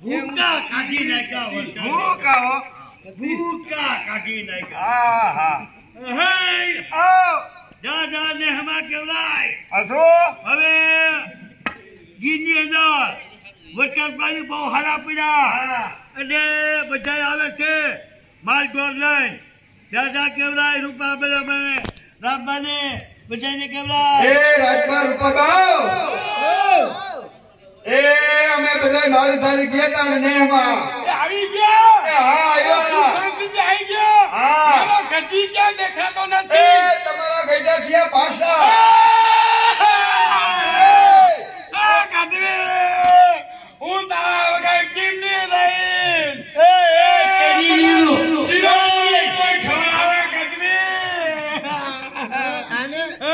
ભૂકા કાઢી નાખ્યા વરસાદ ભૂકા હો ભૂકા કાઢી નાખ્યા હા હા હે આવ દાદા ને હમા કેવરાય અસો હવે ગીરની અંદર વરસાદ પાણી બહુ હારા પડ્યા અને બધા આવે છે માલ ઢોર લઈને દાદા કેવરાય રૂપા બધા મને રામબાને બધાને કેવરાય એ રાજપા રૂપા બાવ એ અમે બધા માલ ધારી ગયા તા ને એમાં આવી ગયા હા આવ્યો શાંતિ આવી ગયા હા મારો ગઢી ક્યાં દેખાતો એ નથી તમારા ગઈડા થયા પાછા આ ગઢવી હું તારા વગર કિમની રહી શિરો કોઈ ખવડાવે ગઢવી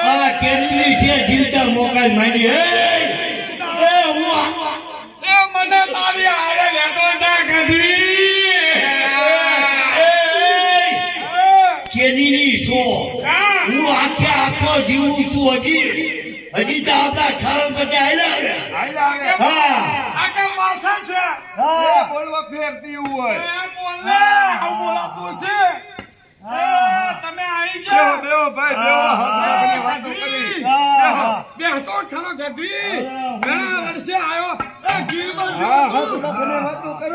આ કેરીની જે દિલતા મોકાઈ માંડી એ હું એ મને તારી હારે લેતો જા ગઢવી કેરીની છો હું આખો જીવું છું હજી તો આપણા ખારણ પછી આયલા હા આકા માસા છે હા બોલવા ફેરતી હોય એ બોલે હું બોલાતું છે તમે આવી ગયા બેહો ભાઈ બેહો આપણે વાતો કરી બેહતો ખરો ગઢવી ઘણા વર્ષે આવ્યો એ ગીરમાં હા હા તમે વાતો કરો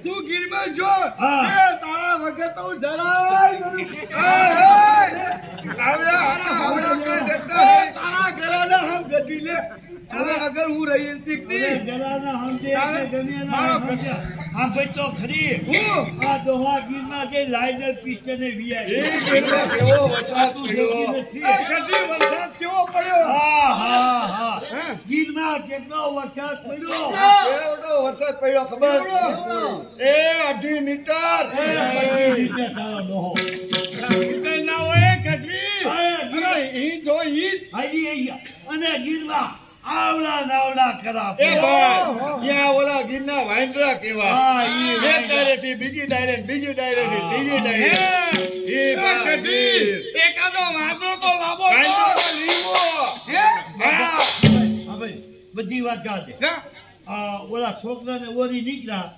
તું ગીરમાં જો હા. એ તારા વગર તો હું જરાય આવડા કઈ દેખતા હે તારા ઘરેના હમ ગઢવી લે હવે અગર હું રહી તીકતી જલાના હમદે તારે મારો મારો આ ભાઈ તો ખરી આ દોહા ગીરના જે લાઈનર પિસ્ટને એ વીઆઈ કેટલો કેવો વરસાદ પડ્યો ગઢવી વરસાદ કેવો પડ્યો હા હા હા ગીરમાં કેટલો વરસાદ પડ્યો કેવડો વરસાદ પડ્યો ખબર એ 2.5 મીટર રીતે તારો ડોહો કઈ ના હોય ગઢવી અરે ઈ જો ઈ જ હજી અને ગીરમાં આવડા નાવડા ખરાબ એ ભાઈ ત્યાં ઓલા ગીરના વાંદરા કેવા હા એક ડાયરેથી બીજી ડાયરે બીજી ડાયરેથી ત્રીજી ડાયરે એ ગઢવી એકાદો વાંદરો તો લાવો લીવો હે હા ભાઈ બધી વાત જાતે ઓલા છોકરાને ઓરી નીકળ્યા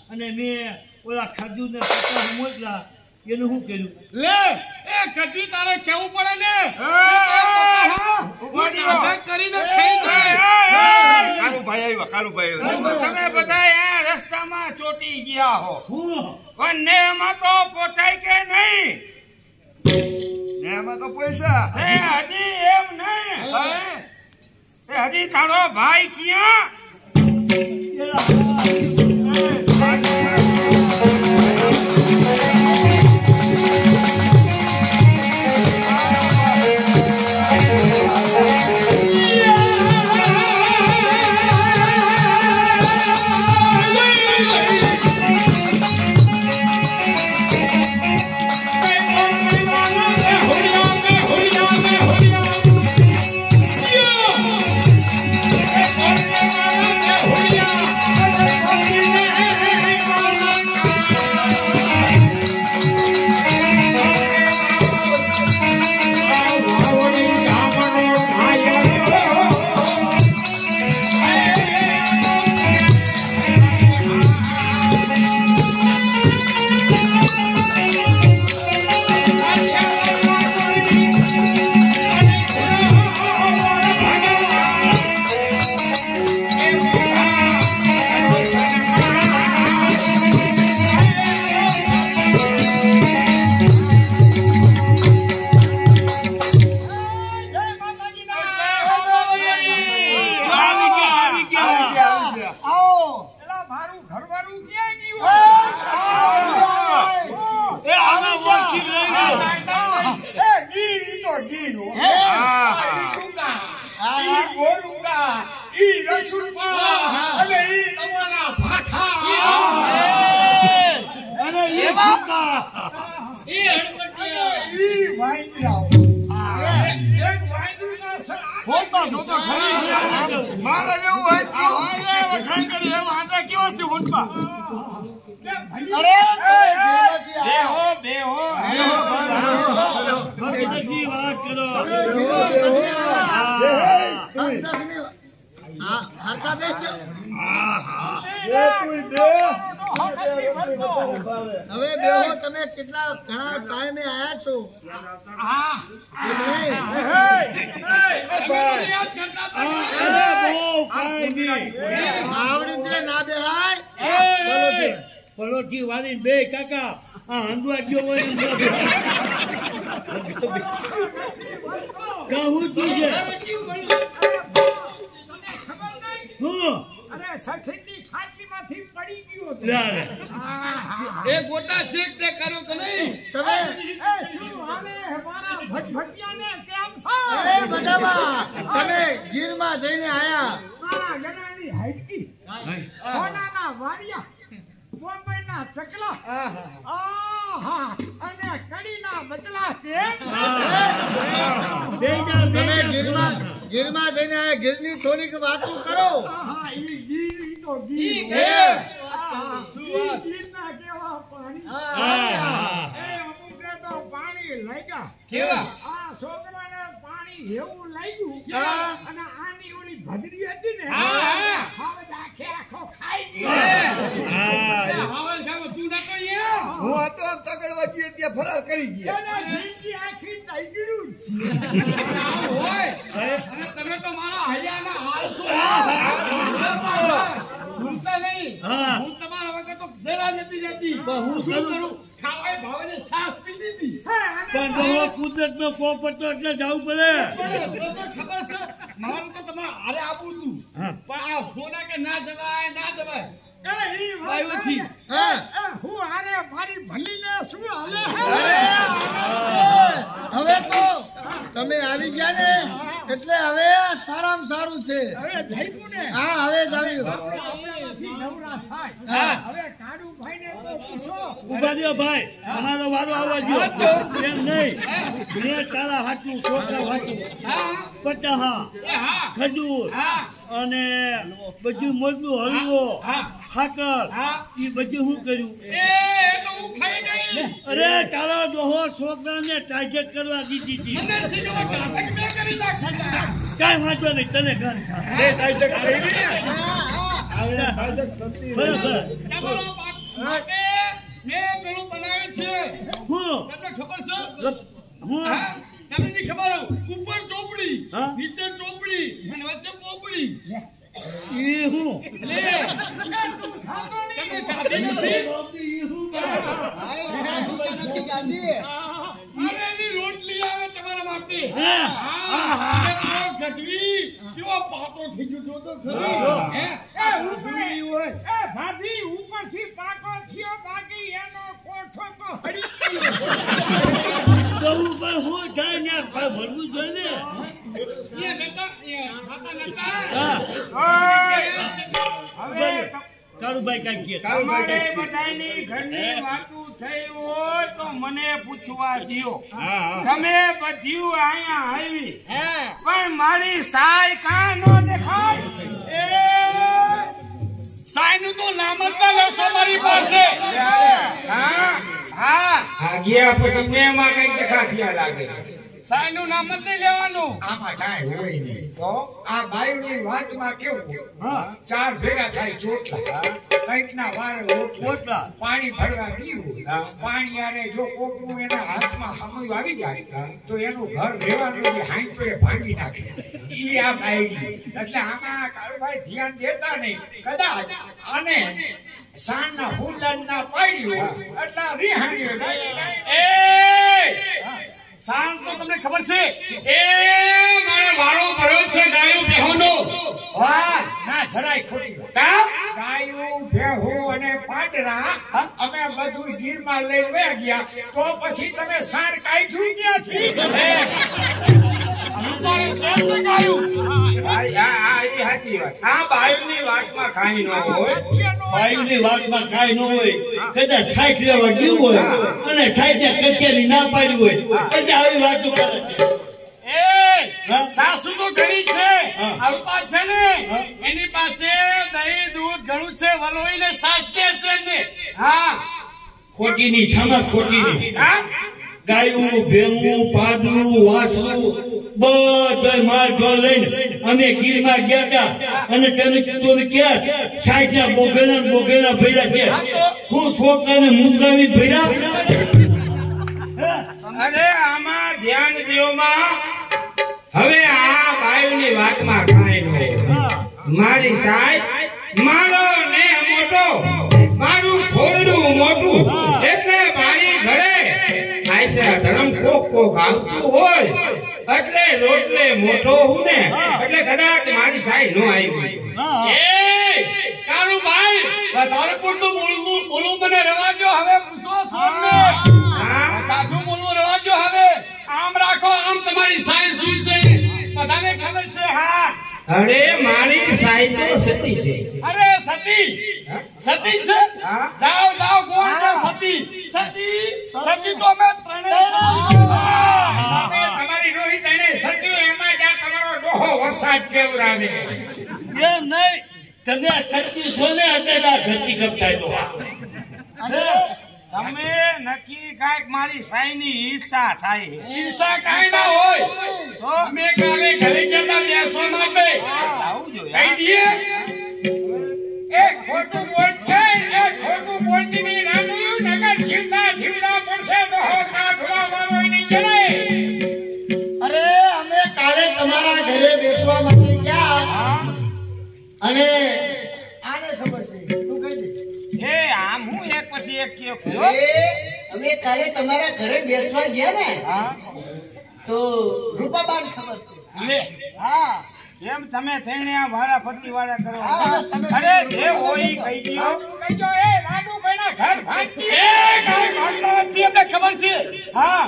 અને મેં ઓલા ખાજુને પચાસ મોકલા એનું શું કર્યું લે એ ગઢવી તારે કેવું પડે ને કરીને ખાઈ જાય કારુભાઈ આવ્યા તમે બધા રસ્તામાં ચોટી ગયા હો હું પણ નેમાં તો પહોંચાય કે નહીં ને એમાં તો પૈસા હે હજી એમ નહીં હજી તારો ભાઈ ક્યાં મારા જેવું હોય વખાણ કરી એમ આંધા કેવા છે હોટમાં બેહો ભક્તની વાત કરો હા હરકા બે છે. બે તું બે હવે બેહો તમે કેટલા ઘણા ટાઈમે આયા છો. હા એમ નહીં. આવડી દે ના બેહાય પલોઠી વાળી બે કાકા આ હંદવા ગયો હોય કહું તું છે અરે સઠની ખાટલીમાંથી પડી ગયો હતો. યાર એ ગોટા શેક તે કરો કે નહીં? તમે શું હાલે હમારા ભટભટિયાને કેમ છો? અરે બધામાં તમે ગીરમાં જઈને આયા. મારા ગણાની હાઈકી કોનાના વાડિયા બોમ્બેના ચકલા આહા અને કડીના બદલા તમે ગીરમાં જઈને આયા. ગીરની થોડીક વાતો કરો. આહા ઈ ગીર તો ગીર આહા, શું વાત ગીરના કેવા પાણી એ અમુકે તો પાણી લાગ્યા કેવા? આ છોકરાને પાણી એવું લાગ્યું અને આની ઓલી ભગરી હતી ને હવે આખે આખો ખાઈ ગયો. આવાજ ખાવા તું નતો અહીંયા? હું હતો આમ તગડવા ગયો ત્યાં ફરાર કરી ગયા. એના જિંદગી આખી ટાઈગર્યું જ. હોય અને તમે તો મારા હૈયાના હાલ છો. ભૂલતા નહીં. હા. હું તમારા વગર તો જરા નથી જતી. હું શું કરું? કરું? ખાવાય ભાવે સાસ પી દીધી. પણ બહુ કુદરત નો કોપ હતો એટલે જવું પડે. તો ખબર છે મારું તો તમારે હારે આપવું હતું. હા. પણ આ સોના કે ના જવાય ના જવાય. બાયુથી હા હું હારે મારી ભલીને શું હાલે હવે તો તમે આવી ગયા ને એટલે હવે સારામાં સારું છે. હવે જઈશું ને હા હવે જ આવ્યું. આપણામાંથી નવરા થાય. હા. હવે કાળુભાઈને તો પૂછો. ઉભા રહ્યો ભાઈ અમારો વારો આવવા દો. એમ નહીં મેં તારા હાટું છોકરા હાટું હા પટાહા એ હા ખજૂર હા અને બધું મોજનું હલવો હા ખાકર હા એ બધું શું કર્યું. એ તો હું ખાઈ ગઈ. અરે તારા દોહો છોકરાને ટાર્ગેટ કરવા દીધી હતી. મને સીધો ટાટક મેં કરી નાખ્યા. કાંઈ વાંધો નહીં તને ગન થાય. એ તાજક થઈ ગઈ ને આવડે. તાજક થતી બરાબર. તમારા માટે મેં પેલું બનાવ્યું છે. હું તમને ખબર છે? હું હા? તમને નહીં ખબર હોય? ઉપર ચોપડી હા? નીચે ચોપડી અને વચ્ચે પોપડી. ઈ હું લે તમે ખાધી નથી? ઈ હું અરે એની રોટલી આવે તમારા માટે. હા. હા અને મારો ગઢવી કેવો પાતળો થઈ ગયો જો તો ખરી. હે ડુંગળી હોય. ભાભી ઉપરથી પાકો થયો બાકી એનો કોઠો તો હળી ગયો. દવું પણ હું થાય ને ભરવું જોઈએ ને. એ નતા એ ખાતા નતા. હા હવે કાળુભાઈ કાંઈ કહે. તમારે બધાની ઘરની વાતું થઈ હોય તો મને પૂછવા દ્યો. તમે બધું અહીંયા આવી પણ મારી સાય કાં નો દેખાય. સાઈનું તો નામ જ ના લેશો મારી પાસે. હા ગયા પછી મેમાં કઈ દેખાખ્યા લાગે. સાઈનું નામ જ નહીં લેવાનું. આમાં કાંઈ હોય નહીં. તો આ બાયુની વાતમાં કેવું ચાર ભેગા થાય ચોટલા કંઈક ના વારે ઓટલા પાણી ભરવા ગયું પાણી આરે જો કોકનું એના હાથમાં સમય આવી જાય તો એનું ઘર રહેવાનું હાઈ પેડે ભાંગી નાખે. ઈ આ બાયડી એટલે આમાં કાળુભાઈ ધ્યાન દેતા નહીં. કદાચ આને સાંજના ફૂલદાન ના પાડ્યું એટલે રિહાણી સાંજ તો તમને ખબર છે એ મારે વાળો ભર્યો છે ગાયો બેહોનો. વાહ ના જરાય ખોટી વાત. કાં? ગાયું ભેહું અને પાંદડા અમે બધું ગીરમાં લઈને વયા ગયા તો પછી તમે સાણ કાઢ્યું ક્યાંથી? અમારે શેઠ ને ગાયું. આ બાયુની વાતમાં કાંઈ ન હોય. ભાઈની વાતમાં કાંઈ ન હોય. કદાચ ખાઈ લેવા ગયું હોય અને ખાઈ ત્યાં કચેરી ના પાડી હોય એટલે આવી વાતો કરે છે. એ સાસુ તો ઘણી છે. હા. અલ્પા છે ને એની પાસે દહીં દૂધ ઘણું છે. વલોઈને સાસ દે છે ને. હા ખોટીની થામા ખોટીની હા ગાયું ભેવું પાડું વાછું બધો માલ ઢોર લઈને અમે ગીરમાં ગયા હતા અને તેને કીધું ક્યાં સાઈડના બોગેના ભર્યા છે હું છોકરાને મુદ્રાવી ભર્યા. અરે આમાં ધ્યાન દ્યોમાં હવે આ બાયુની વાતમાં કાંઈ ન મારી સાહેબ મારો ને મોટો મારું ખોરડું મોટું એટલે મારી ઘરે આયસા ધર્મ કોક આવતું હોય એટલે રોટલે મોટો હું ને એટલે કદાચ મારી સાહેબ નો આવી. એ કારું ભાઈ વધારે પૂરતું બોલવું મને રવાજો હવે પૂછો છોડને સાચું બોલવું રવાજો હવે આમ રાખો આમ તમારી સાઈઝ શું છે બધાને ખબર છે. હા અરે મારી સાઈ તો સતી છે. અરે સતી છે જાઓ કોણ છે સતી તો અમે ત્રણેય તમારી રોહિત અને સતી એમાં જા તમારો ડોહો વરસાદ કેવરાવે એમ નહીં તમે ખર્ચી છો ને એટલે ઘરથી કપચાય તો તમે નક્કી કાંઈક મારી સાઈની ઈર્ષા થાય. ઈર્ષા કાંઈ ના હોય તો અમે કાલે ઘરે જતા બેસવા માટે આવું જોઈએ. કહી દઈએ એ ખોટું બોલતી નહીં રાનું નગર જીવડા પડશે ડોહો કાઢવા વાળો નહીં જડે. અરે અમે કાલે તમારા ઘરે બેસવા માટે ગયા અને આને ખબર છે તું કહી દે. એ આમ હું એક પછી એક કયો અમે કાલે તમારા ઘરે બેસવા ગયા ને તો રૂપાબાન ખબર છે. હા એમ તમે થઈને આ વાળા ફરતી વાળા કરો. અરે જે હોય કહી દો કહીજો. એ લાડુભાઈ ના ઘર ભાગતી એ કાંઈ ભાગતા નથી અમને ખબર છે. હા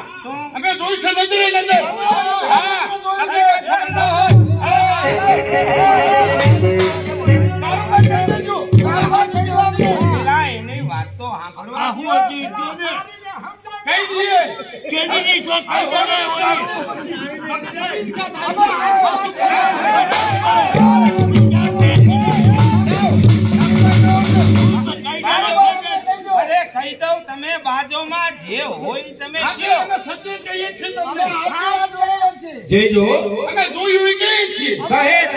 અમે જોયું છે નજરે નજર. હા તમને કાંઈ ખબર ના હોય એની વાત તો સાંભળવા હું હતી કહી દઈએ કેની તો કઈ અરે કહી દઉં તમે બાજુમાં જે હોય તમે કયો. સત્ય કહીએ છીએ તમને જેજો અમે જોયું કહીએ છીએ સહેજ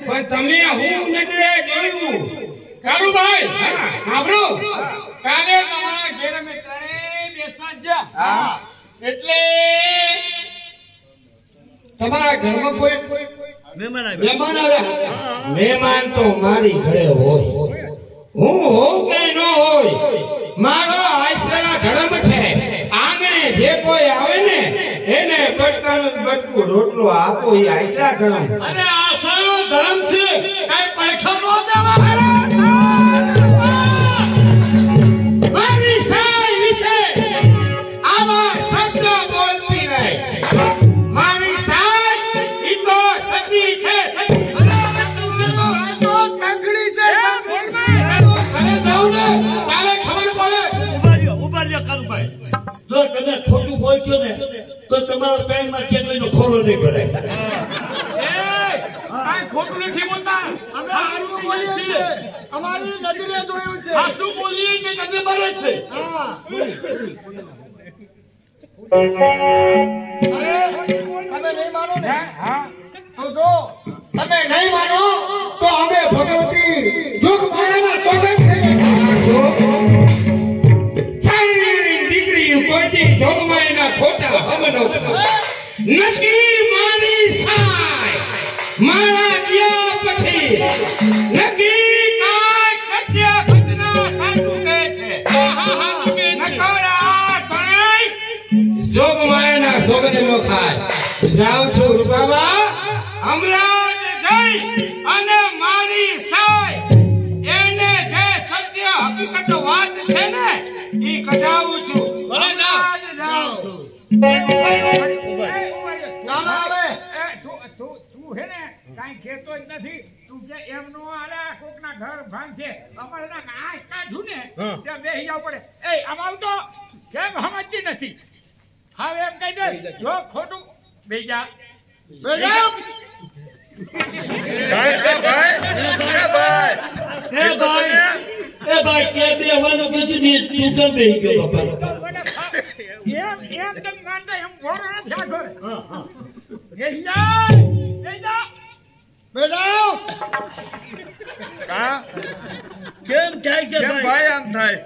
પણ તમે હું નજરે જોયું. કારુભાઈ સાંભળો કાલે તમારા ઘેર અમે ત્રણેય બેસવા ગયા એટલે તમારા ઘરમાં કોઈ મહેમાન મહેમાન આવ્યા મહેમાન તો મારી ઘરે હોય હું હોઉં કે ન હોય મારો આશ્રય ધર્મ છે. આંગણે જે કોઈ આવે ને એને બટકાનું બટકું રોટલો આપો એ આશ્રય ધર્મ. અને આ સારો ધર્મ છે કઈ પૈસા નો દેવા મારી સાઈ વિશે આવા શબ્દ બોલતી રહે. મારી સાઈ ઈ તો સતી છે. ઉભા રહ્યો કારુભાઈ. જો તમે ખોટું બોલશો ને તો તમારો ટાઈમમાં કેટલીનો ખોરો નહીં ભરાય. ખોટું નથી બોલતા અમે સાચું બોલીએ છીએ અમારી નજરે જોયું છે. સાચું બોલીએ કે તમને બરે છે. હા અરે તમે નહીં માનો ને તો જો તમે નહીં માનો તો અમે ભગવતી જોગમાયાના ચોગન કહીએ. દીકરી કોઈ જોગમાયના ખોટા હમનો નક્કી મારી સાય મારા ગયા પછી નક્કી કાંઈક સત્ય ઘટના સાચું કહે છે. નકરા તણાઈ જોગમાયના સોગંદ નો ખાય. જાઉં છું રૂપાબા હમણાં જ જઈ અને મારી સાય એને જે સત્ય હકીકત વાત છે ને ઈ કઢાવું છું. હમણાં જ જાઉં છું. ચાલો હવે તું હે ને કાંઈ કહેતો જ નથી. તું કે એમનો આલા કોકના ઘર ભાંગશે અમારા આંખ કાઢું ને ત્યાં બેસી જવું પડે. એ આમાં તો કેમ સમજતી નથી. હવે એમ કહી દે જો ખોટું બેજા એ ભાઈ કે બેવાનું કીધું ને તું કેમ બેહી ગયો બાપા? એમ તમે માનતા એમ ઘોડો નથી આ ઘર. બેટા કા કેમ થાય છે કેમ ભાઈ ભાઈ આમ થાય